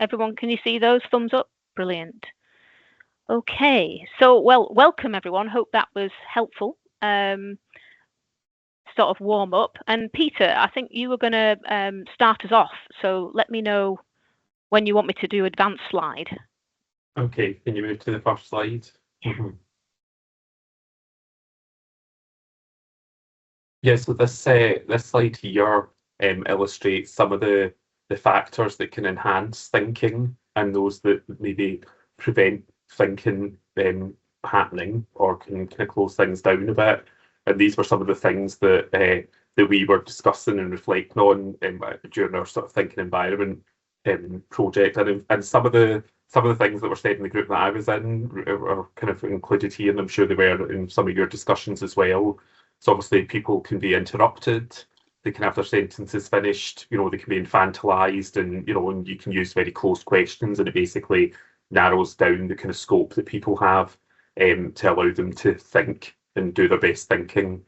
Everyone, can you see those? Thumbs up? Brilliant. Okay, so welcome everyone. Hope that was helpful. Sort of warm up. And Peter, I think you were going to start us off. So let me know when you want me to do advanced slide. Okay, can you move to the first slide? Yeah, so this slide here illustrates some of the factors that can enhance thinking and those that maybe prevent thinking happening or can kind of close things down a bit. And these were some of the things that that we were discussing and reflecting on during our sort of thinking environment project. And some of the things that were said in the group that I was in are kind of included here, and I'm sure they were in some of your discussions as well. So obviously people can be interrupted, they can have their sentences finished, they can be infantilized, and and you can use very closed questions, and it basically narrows down the kind of scope that people have to allow them to think and do their best thinking.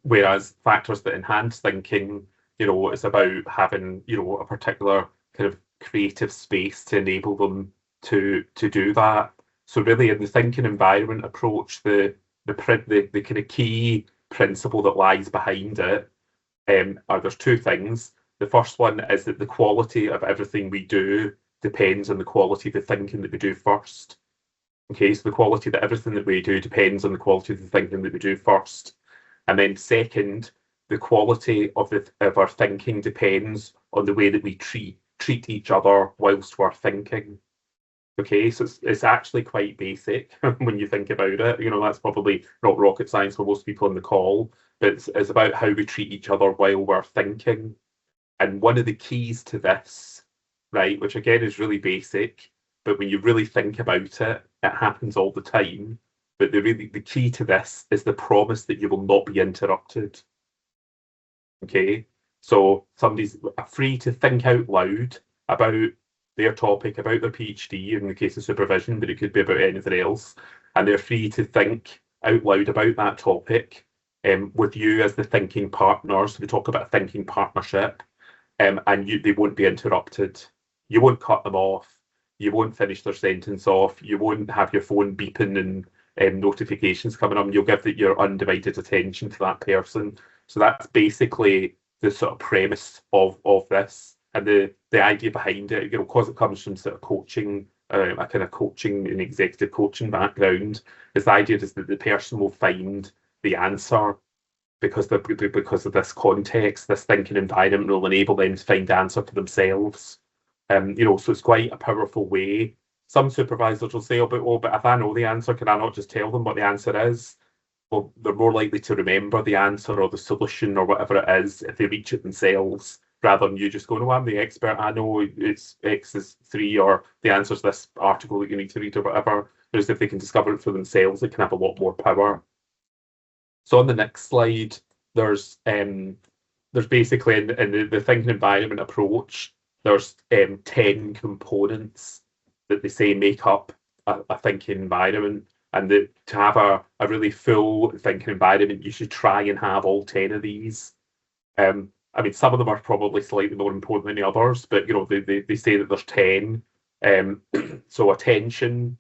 Whereas factors that enhance thinking, it's about having, a particular kind of creative space to enable them to do that. So really in the thinking environment approach, the kind of key principle that lies behind it there's two things. The first one is that the quality of everything we do depends on the quality of the thinking that we do first. Okay, so the quality of everything that we do depends on the quality of the thinking that we do first. And then second, the quality of our thinking depends on the way that we treat each other whilst we're thinking. Okay, so it's actually quite basic when you think about it. That's probably not rocket science for most people on the call, but it's about how we treat each other while we're thinking. And one of the keys to this, right, which again is really basic, but when you really think about it, it happens all the time. But the key to this is the promise that you will not be interrupted. Okay, so somebody's free to think out loud about their topic, about their PhD in the case of supervision, but it could be about anything else. And they're free to think out loud about that topic with you as the thinking partner. So we talk about a thinking partnership, and they won't be interrupted. You won't cut them off. You won't finish their sentence off. You won't have your phone beeping and notifications coming on. You'll give your undivided attention to that person. So that's basically the sort of premise of this. And the idea behind it, because it comes from sort of coaching, a kind of coaching and executive coaching background, is the idea is that the person will find the answer because of this context, this thinking environment will enable them to find the answer for themselves. So it's quite a powerful way. Some supervisors will say, but if I know the answer, can I not just tell them what the answer is? Well, they're more likely to remember the answer or the solution or whatever it is if they reach it themselves, rather than you just going, I'm the expert, I know it's X is 3, or the answer's this article that you need to read or whatever. Whereas if they can discover it for themselves, it can have a lot more power. So on the next slide, there's basically in the thinking environment approach, there's 10 components that they say make up a thinking environment. And that to have a really full thinking environment, you should try and have all 10 of these. Some of them are probably slightly more important than the others, but they say that there's 10. So attention,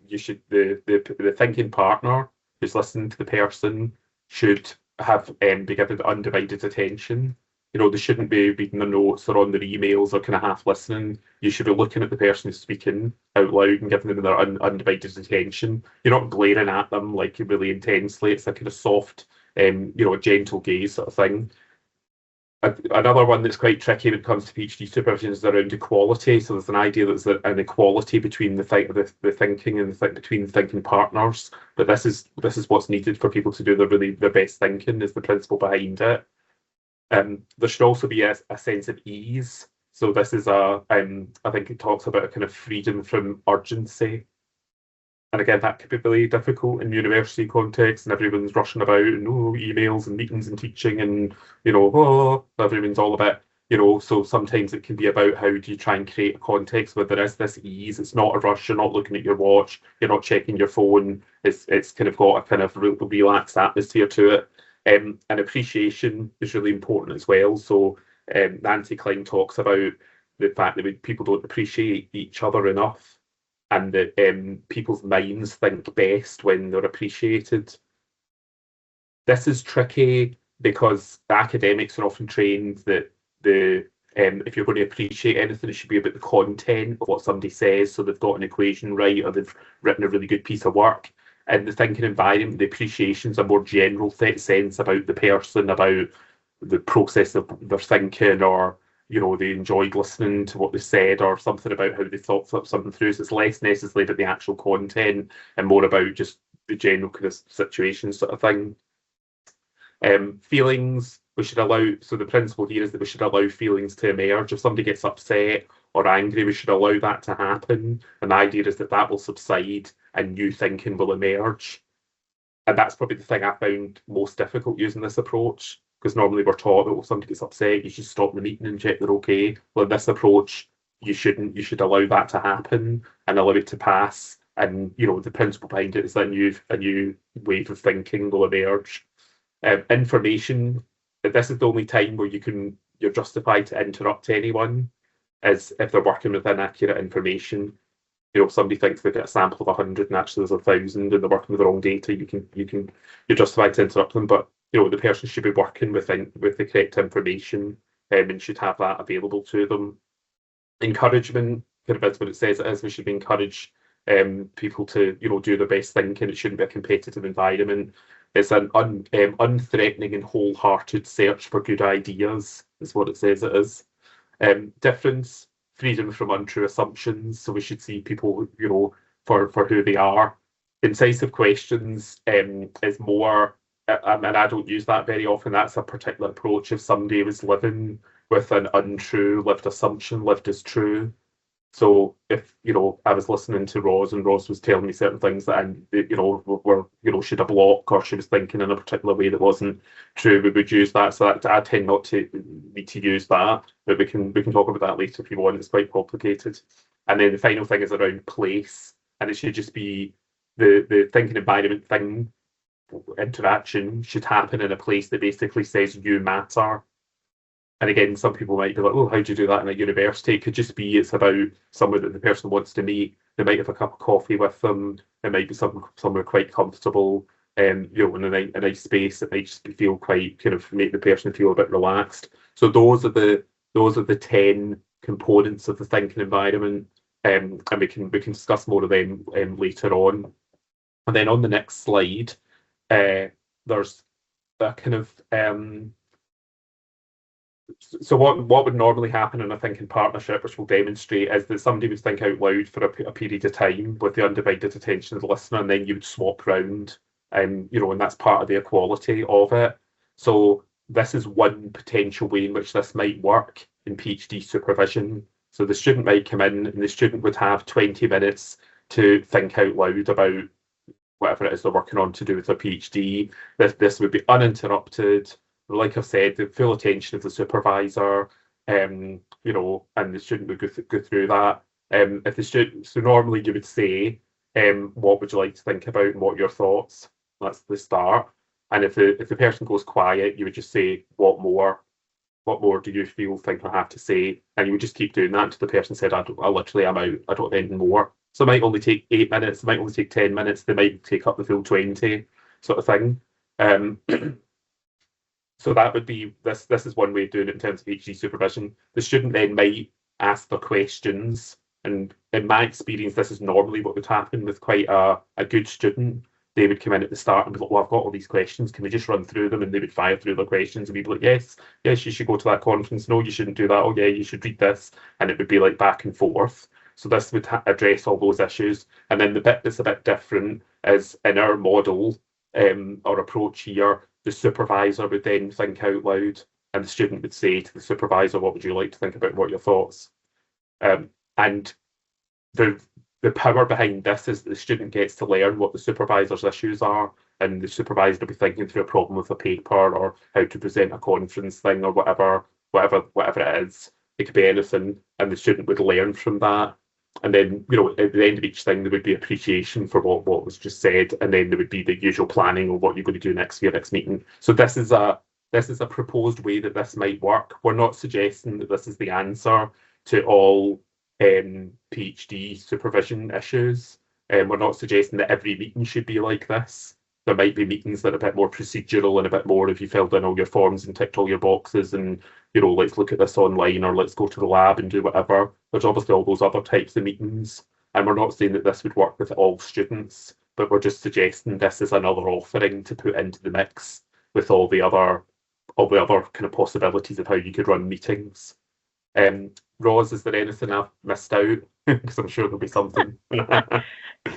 you should the thinking partner who's listening to the person should have be given undivided attention. They shouldn't be reading their notes or on their emails or kind of half listening. You should be looking at the person who's speaking out loud and giving them their undivided attention. You're not glaring at them like really intensely. It's a kind of soft, gentle gaze sort of thing. Another one that's quite tricky when it comes to PhD supervision is around equality. So there's an idea that there's an equality between the thinking and between thinking partners. But this is what's needed for people to do their best thinking, is the principle behind it. There should also be a sense of ease. So this is I think it talks about a kind of freedom from urgency. And again, that could be really difficult in university context, and everyone's rushing about and emails and meetings and teaching, and everyone's all a bit, so sometimes it can be about how do you try and create a context where there is this ease. It's not a rush, you're not looking at your watch, you're not checking your phone. It's kind of got a kind of real relaxed atmosphere to it. And appreciation is really important as well. So Nancy Kline talks about the fact that people don't appreciate each other enough, and that people's minds think best when they're appreciated. This is tricky because the academics are often trained that if you're going to appreciate anything, it should be about the content of what somebody says, so they've got an equation right or they've written a really good piece of work. In the thinking environment, the appreciation's a more general sense about the person, about the process of their thinking, or they enjoyed listening to what they said, or something about how they thought something through. So it's less necessarily about the actual content and more about just the general kind of situation sort of thing. Feelings, we should allow, so the principle here is that we should allow feelings to emerge. If somebody gets upset or angry, we should allow that to happen. And the idea is that that will subside and new thinking will emerge. And that's probably the thing I found most difficult using this approach, because normally we're taught that if somebody gets upset, you should stop the meeting and check they're okay. Well, in this approach, you shouldn't. You should allow that to happen and allow it to pass. And the principle behind it is that a new wave of thinking will emerge. Information. This is the only time where you're justified to interrupt anyone, as if they're working with inaccurate information. If somebody thinks they've got a sample of 100 and actually there's 1,000 and they're working with the wrong data, you're justified to interrupt them. But the person should be working with the correct information and should have that available to them. Encouragement, kind of is what it says it is. We should encourage people to do their best thinking. It shouldn't be a competitive environment. It's an unthreatening and wholehearted search for good ideas, is what it says it is. Difference, freedom from untrue assumptions. So we should see people, for who they are. Incisive questions is more, and I don't use that very often. That's a particular approach. If somebody was living with an untrue lived assumption, lived as true. So if I was listening to Ros and Ros was telling me certain things that were should have blocked, or she was thinking in a particular way that wasn't true, we would use that. So I tend not to need to use that, but we can talk about that later if you want. It's quite complicated. And then the final thing is around place, and it should just be the thinking environment thing. Interaction should happen in a place that basically says you matter. And again, some people might be like, oh, how do you do that in a university? It could just be it's about somewhere that the person wants to meet. They might have a cup of coffee with them. It might be somewhere quite comfortable, in a nice space. It might just feel quite kind of make the person feel a bit relaxed. So those are the 10 components of the thinking environment, and we can discuss more of them later on. And then on the next slide, there's a kind of so what would normally happen in a thinking partnership, which we'll demonstrate, is that somebody would think out loud for a period of time with the undivided attention of the listener, and then you would swap round, and that's part of the equality of it. So this is one potential way in which this might work in PhD supervision. So the student might come in and the student would have 20 minutes to think out loud about whatever it is they're working on to do with their PhD. This would be uninterrupted. Like I've said, the full attention of the supervisor, and the student would go through that. If the student, so normally you would say, what would you like to think about and what are your thoughts? That's the start. And if the person goes quiet, you would just say, what more do you think I have to say? And you would just keep doing that until the person said, I literally am out, I don't have anything more. So it might only take 8 minutes, it might only take 10 minutes, they might take up the full 20 sort of thing. So that would be, this is one way of doing it in terms of PhD supervision. The student then might ask their questions, and in my experience, this is normally what would happen with quite a good student. They would come in at the start and be like, well, I've got all these questions, can we just run through them? And they would fire through their questions, and we'd be like, yes, you should go to that conference. No, you shouldn't do that. Oh yeah, you should read this. And it would be like back and forth. So this would address all those issues. And then the bit that's a bit different is in our model or approach here, the supervisor would then think out loud, and the student would say to the supervisor, what would you like to think about, what are your thoughts? And the power behind this is that the student gets to learn what the supervisor's issues are, and the supervisor will be thinking through a problem with a paper or how to present a conference thing or whatever it is. It could be anything, and the student would learn from that. And then, at the end of each thing, there would be appreciation for what was just said, and then there would be the usual planning of what you're going to do next for your next meeting. So this is a proposed way that this might work. We're not suggesting that this is the answer. to all PhD supervision issues. We're not suggesting that every meeting should be like this. There might be meetings that are a bit more procedural and a bit more if you filled in all your forms and ticked all your boxes and, let's look at this online or let's go to the lab and do whatever. There's obviously all those other types of meetings. And we're not saying that this would work with all students, but we're just suggesting this is another offering to put into the mix with all the other kind of possibilities of how you could run meetings. Ros, is there anything I've missed out? Because I'm sure there'll be something.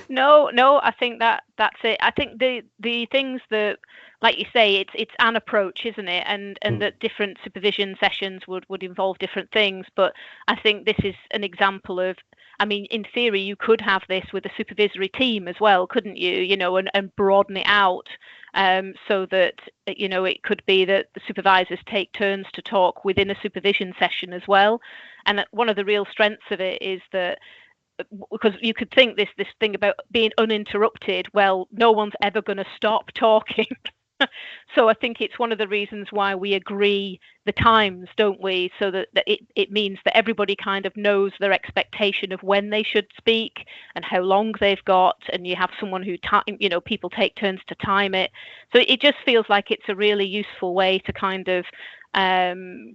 No, I think that's it. I think the things that, like you say, it's an approach, isn't it? And that different supervision sessions would involve different things. But I think this is an example of, I mean, in theory, you could have this with a supervisory team as well, couldn't you? And broaden it out so that, it could be that the supervisors take turns to talk within a supervision session as well. And one of the real strengths of it is that, because you could think this thing about being uninterrupted, well, no one's ever going to stop talking. So I think it's one of the reasons why we agree the times, don't we? So that it means that everybody kind of knows their expectation of when they should speak and how long they've got, and you have someone who people take turns to time it. So it just feels like it's a really useful way to kind of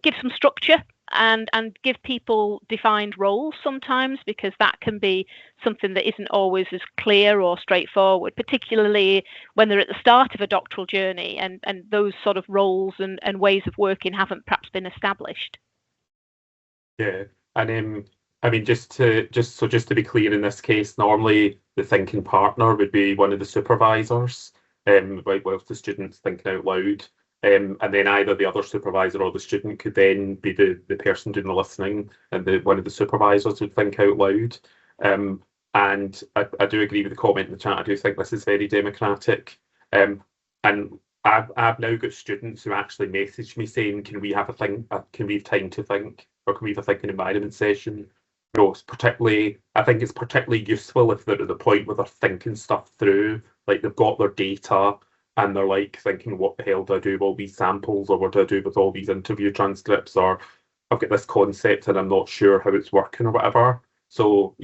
give some structure and give people defined roles sometimes, because that can be something that isn't always as clear or straightforward, particularly when they're at the start of a doctoral journey and those sort of roles and ways of working haven't perhaps been established. Yeah, and I mean, just to be clear, in this case, normally the thinking partner would be one of the supervisors, whilst the student's thinking out loud. And then either the other supervisor or the student could then be the person doing the listening, and one of the supervisors would think out loud. And I do agree with the comment in the chat. I do think this is very democratic. And I've now got students who actually message me saying, can we have time to think, or can we have a thinking environment session? I think it's particularly useful if they're at the point where they're thinking stuff through, like they've got their data and they're like thinking, what the hell do I do with all these samples, or what do I do with all these interview transcripts, or I've got this concept and I'm not sure how it's working or whatever. So,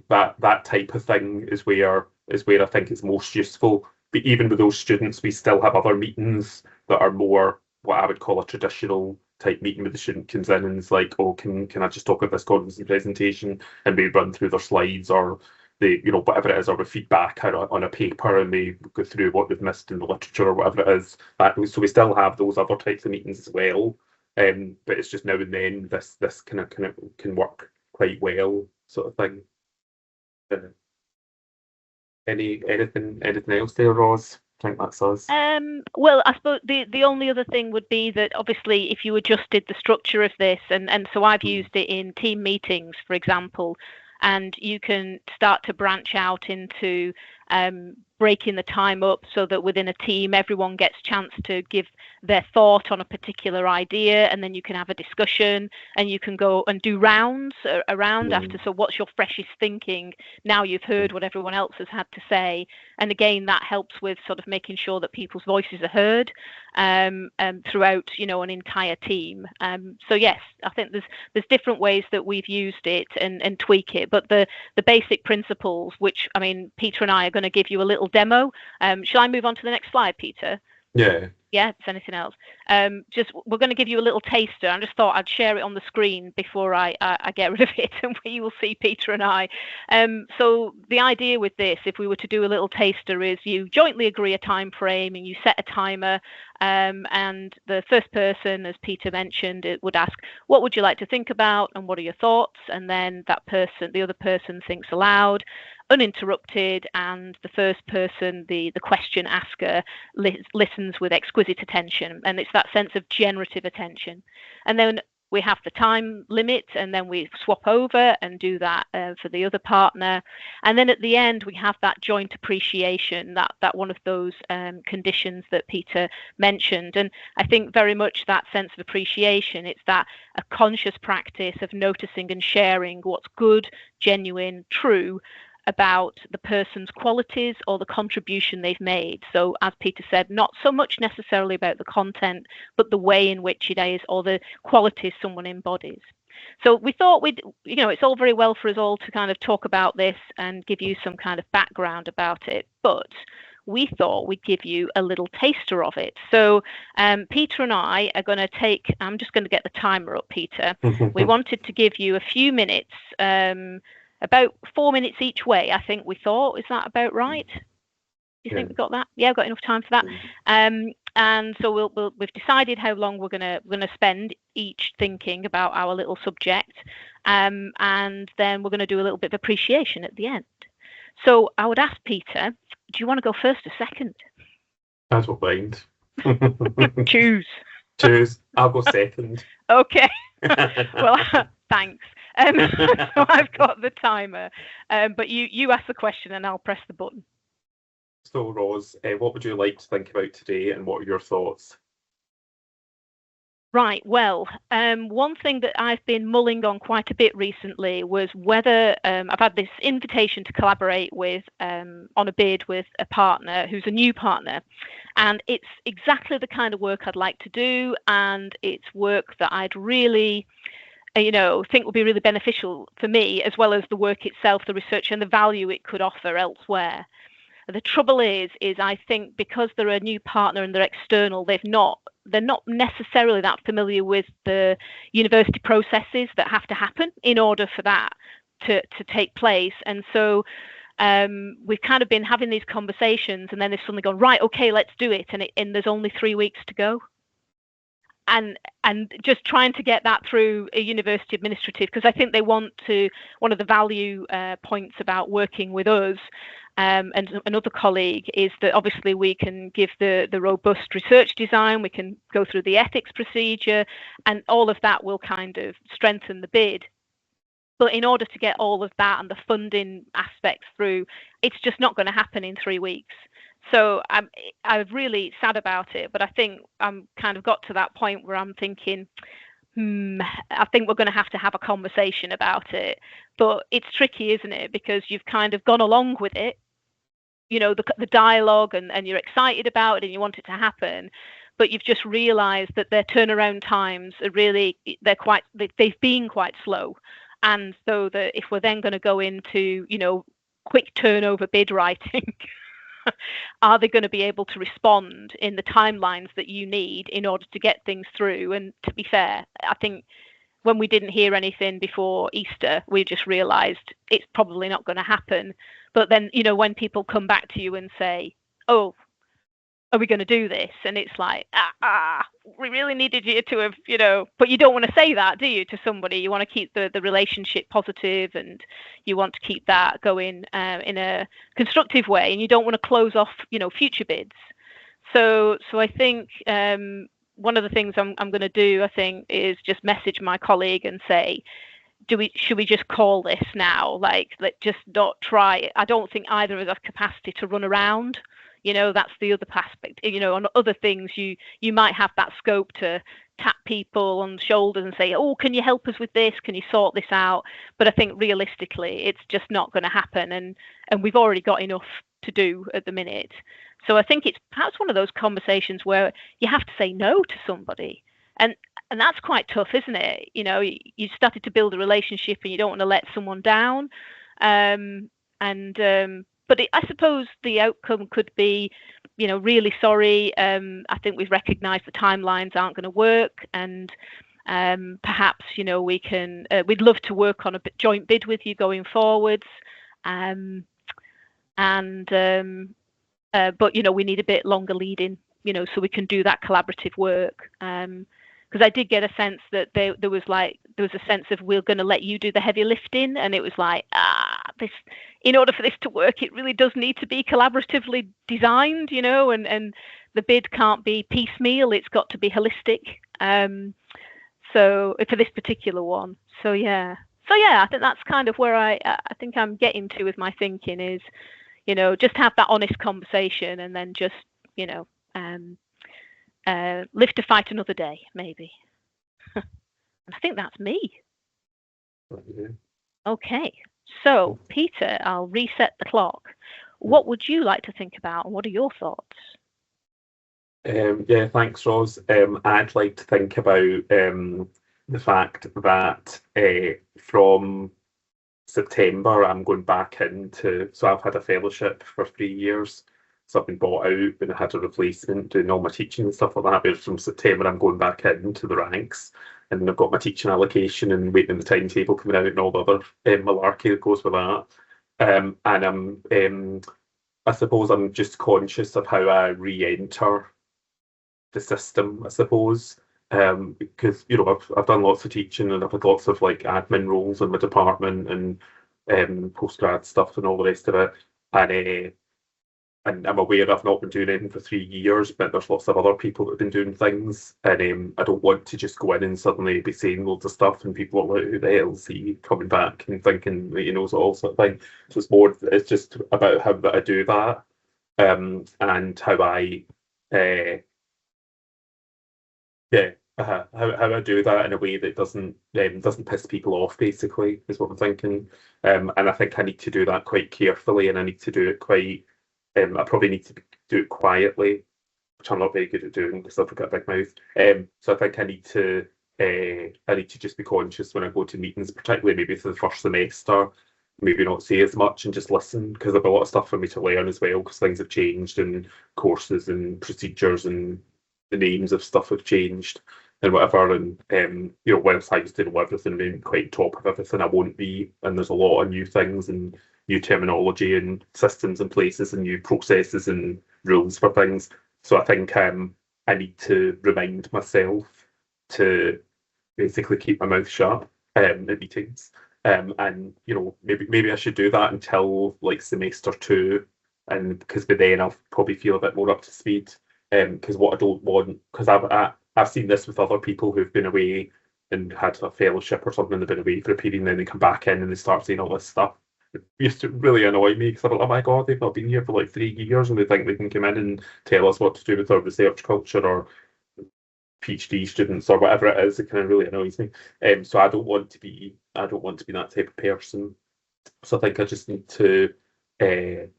that type of thing is where I think it's most useful. But even with those students, we still have other meetings that are more what I would call a traditional type meeting, where the student comes in and is like, oh, can I just talk about this conference and presentation, and we run through their slides, or whatever it is, or with feedback on a paper, and we go through what they've missed in the literature or whatever it is. So we still have those other types of meetings as well. But it's just now and then this kind of can work quite well, sort of thing. Anything else there, Ros? I think that's us. Well, I suppose the only other thing would be that obviously if you adjusted the structure of this, and so I've used it in team meetings, for example, and you can start to branch out into breaking the time up so that within a team everyone gets a chance to give their thought on a particular idea, and then you can have a discussion and you can go and do rounds around after. So what's your freshest thinking now you've heard what everyone else has had to say? And again, that helps with sort of making sure that people's voices are heard throughout an entire team. So yes, I think there's different ways that we've used it and tweak it, but the basic principles, which I mean Peter and I are going to give you a little demo. Shall I move on to the next slide, Peter? Yeah. Yeah, if there's anything else. We're going to give you a little taster. I just thought I'd share it on the screen before I get rid of it, and you will see Peter and I. So the idea with this, if we were to do a little taster, is you jointly agree a time frame and you set a timer, and the first person, as Peter mentioned, it would ask, what would you like to think about and what are your thoughts? And then the other person thinks aloud, uninterrupted, and the first person, the question asker, listens with exquisite attention, and it's that sense of generative attention. And then we have the time limit, and then we swap over and do that for the other partner. And then at the end, we have that joint appreciation, that one of those conditions that Peter mentioned. And I think very much that sense of appreciation, it's that a conscious practice of noticing and sharing what's good, genuine, true about the person's qualities or the contribution they've made. So as Peter said, not so much necessarily about the content, but the way in which it is or the qualities someone embodies. So we thought it's all very well for us all to kind of talk about this and give you some kind of background about it, but we thought we'd give you a little taster of it. So Peter and I are going to I'm just going to get the timer up, Peter. We wanted to give you a few minutes, about 4 minutes each way, I think we thought. Is that about right? Do you think we've got that? Yeah, we've got enough time for that. And so we've decided how long we're gonna spend each thinking about our little subject, and then we're going to do a little bit of appreciation at the end. So I would ask Peter, do you want to go first or second? I don't mind. Choose. I'll go second. Okay. Well, thanks. So I've got the timer, but you ask the question and I'll press the button. So, Ros, what would you like to think about today, and what are your thoughts? Right. Well, one thing that I've been mulling on quite a bit recently was whether I've had this invitation to collaborate with on a bid with a partner who's a new partner, and it's exactly the kind of work I'd like to do, and it's work that I'd really think would be really beneficial for me, as well as the work itself, the research and the value it could offer elsewhere. The trouble is I think because they're a new partner and they're external, they're not necessarily that familiar with the university processes that have to happen in order for that to take place. And so we've kind of been having these conversations, and then they've suddenly gone, right, okay, let's do it. And there's only 3 weeks to go. And just trying to get that through a university administrative, because I think they want to, one of the value points about working with us and another colleague is that obviously we can give the robust research design, we can go through the ethics procedure, and all of that will kind of strengthen the bid. But in order to get all of that and the funding aspects through, it's just not going to happen in 3 weeks. So I'm really sad about it, but I think I'm kind of got to that point where I'm thinking, I think we're going to have a conversation about it. But it's tricky, isn't it? Because you've kind of gone along with it, the dialogue, and you're excited about it and you want it to happen, but you've just realised that their turnaround times are really, they've been quite slow. And so that if we're then going to go into, quick turnover bid writing, are they going to be able to respond in the timelines that you need in order to get things through? And to be fair, I think when we didn't hear anything before Easter, we just realised it's probably not going to happen. But then, when people come back to you and say, oh, are we going to do this? And it's like, we really needed you to have, but you don't want to say that, do you, to somebody? You want to keep the relationship positive, and you want to keep that going in a constructive way, and you don't want to close off, future bids. So I think one of the things I'm going to do, I think, is just message my colleague and say, should we just call this now? Like, let's just not try it. I don't think either of us have capacity to run around. That's the other aspect. On other things, you might have that scope to tap people on the shoulders and say, oh, can you help us with this? Can you sort this out? But I think realistically, it's just not going to happen. And we've already got enough to do at the minute. So I think it's perhaps one of those conversations where you have to say no to somebody. And that's quite tough, isn't it? You started to build a relationship and you don't want to let someone down. But I suppose the outcome could be, really sorry. I think we've recognised the timelines aren't going to work, and perhaps we can. We'd love to work on a joint bid with you going forwards, but we need a bit longer lead-in, so we can do that collaborative work. Because I did get a sense that there was a sense of, we're going to let you do the heavy lifting, and it was like, this, in order for this to work, it really does need to be collaboratively designed, and the bid can't be piecemeal, it's got to be holistic. So for this particular one, so yeah, I think that's kind of where I think I'm getting to with my thinking is, just have that honest conversation, and then just live to fight another day, maybe. And I think that's me. Okay, so Peter, I'll reset the clock. What would you like to think about, and what are your thoughts? Yeah, thanks, Ros. I'd like to think about the fact that from September I'm going back into, so I've had a fellowship for 3 years, so I've been bought out and I had a replacement doing all my teaching and stuff like that. But from September I'm going back into the ranks, and I've got my teaching allocation and waiting in the timetable coming out and all the other malarkey that goes with that. And I suppose I'm just conscious of how I re-enter the system, I suppose. Because I've done lots of teaching and I've had lots of like admin roles in my department and postgrad stuff and all the rest of it. And I'm aware I've not been doing anything for 3 years, but there's lots of other people that have been doing things, and I don't want to just go in and suddenly be saying loads of stuff and people are like, who the hell is he coming back and thinking that he knows it all sort of thing. So it's just about how I do that, and how I how I do that in a way that doesn't piss people off, basically, is what I'm thinking. And I think I need to do that quite carefully, and I need to do it quite. I probably need to do it quietly, which I'm not very good at doing because I've got a big mouth. So I think I need to just be conscious when I go to meetings, particularly maybe for the first semester, maybe not say as much and just listen, because there's a lot of stuff for me to learn as well, because things have changed and courses and procedures and the names of stuff have changed and whatever. And whilst I used to know everything and quite top of everything, I won't be. And there's a lot of new things and new terminology and systems and places and new processes and rules for things. So I think I need to remind myself to basically keep my mouth shut at meetings. And maybe I should do that until like semester 2, and because by then I'll probably feel a bit more up to speed. Because what I don't want, because I've seen this with other people who've been away and had a fellowship or something, and they've been away for a period, and then they come back in and they start saying all this stuff. It used to really annoy me because I thought, oh my God, they've not been here for like 3 years and they think they can come in and tell us what to do with our research culture or PhD students or whatever it is. It kind of really annoys me. So I don't want to be that type of person. So I think I just need to and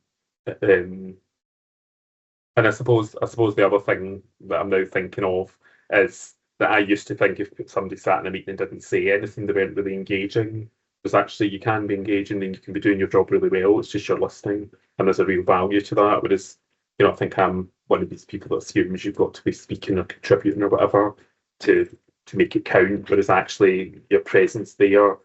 I suppose the other thing that I'm now thinking of is that I used to think if somebody sat in a meeting and didn't say anything, they weren't really engaging. Because actually you can be engaging and you can be doing your job really well. It's just you're listening, and there's a real value to that. Whereas, I think I'm one of these people that assumes you've got to be speaking or contributing or whatever to make it count. Whereas actually your presence there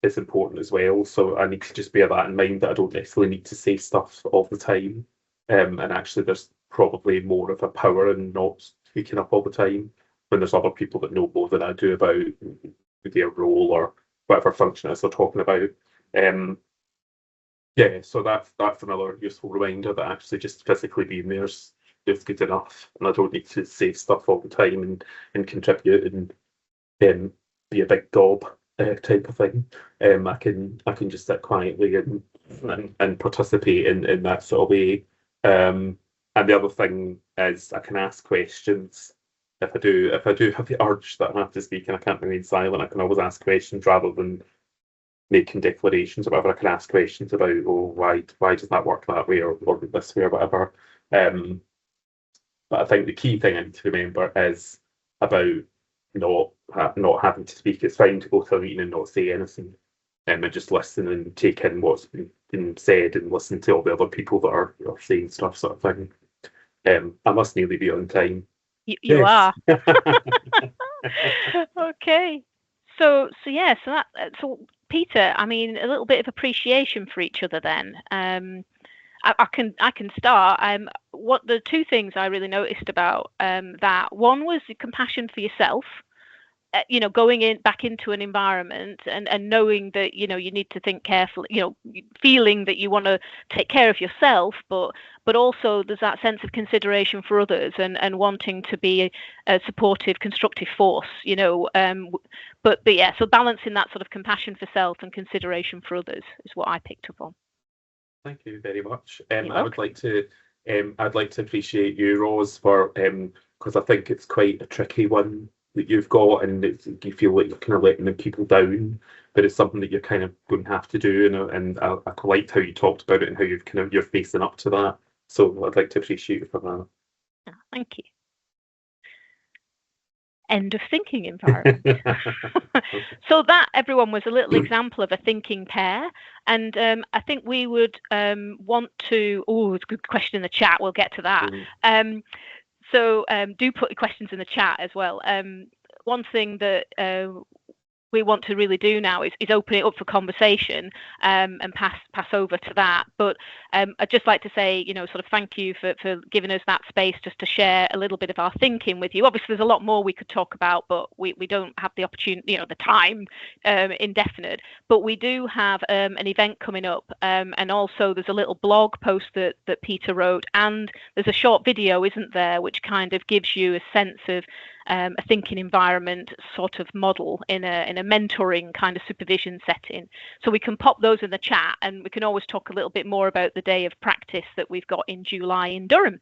is important as well. So I need to just bear that in mind, that I don't necessarily need to say stuff all the time. And actually there's probably more of a power in not speaking up all the time when there's other people that know more than I do about their role or whatever function it is they're talking about. So that's another useful reminder that actually just physically being there is good enough, and I don't need to say stuff all the time and contribute and be a big gob type of thing. I can just sit quietly and participate in that sort of way. And the other thing is I can ask questions. If I do have the urge that I have to speak and I can't remain silent, I can always ask questions rather than making declarations or whatever. I can ask questions about, why does that work that way or this way or whatever. But I think the key thing I need to remember is about not having to speak. It's fine to go to a meeting and not say anything, and just listen and take in what's been said and listen to all the other people that are saying stuff, sort of thing. I must nearly be on time. You are. Okay. So Peter, I mean, a little bit of appreciation for each other then. I can start. What the two things I really noticed about that one was the compassion for yourself. Going back into an environment and knowing that you need to think carefully, feeling that you want to take care of yourself, but also there's that sense of consideration for others and wanting to be a supportive, constructive force, but yeah, so balancing that sort of compassion for self and consideration for others is what I picked up on. Thank you very much. I'd like to appreciate you, Ros, for because I think it's quite a tricky one that you've got, and you feel like you're kind of letting people down, but it's something that you're kind of going to have to do, and I liked how you talked about it and how you're facing up to that. So I'd like to appreciate you for that. Thank you. end of thinking environment. So that, everyone, was a little example of a thinking pair. And I think we would want to, it's a good question in the chat, we'll get to that. So do put your questions in the chat as well. One thing that we want to really do now is open it up for conversation and pass over to that. But I'd just like to say, sort of thank you for giving us that space just to share a little bit of our thinking with you. Obviously, there's a lot more we could talk about, but we don't have the opportunity, the time indefinite. But we do have an event coming up, and also there's a little blog post that Peter wrote, and there's a short video, isn't there, which kind of gives you a sense of a thinking environment sort of model in a mentoring kind of supervision setting. So we can pop those in the chat, and we can always talk a little bit more about the day of practice that we've got in July in Durham.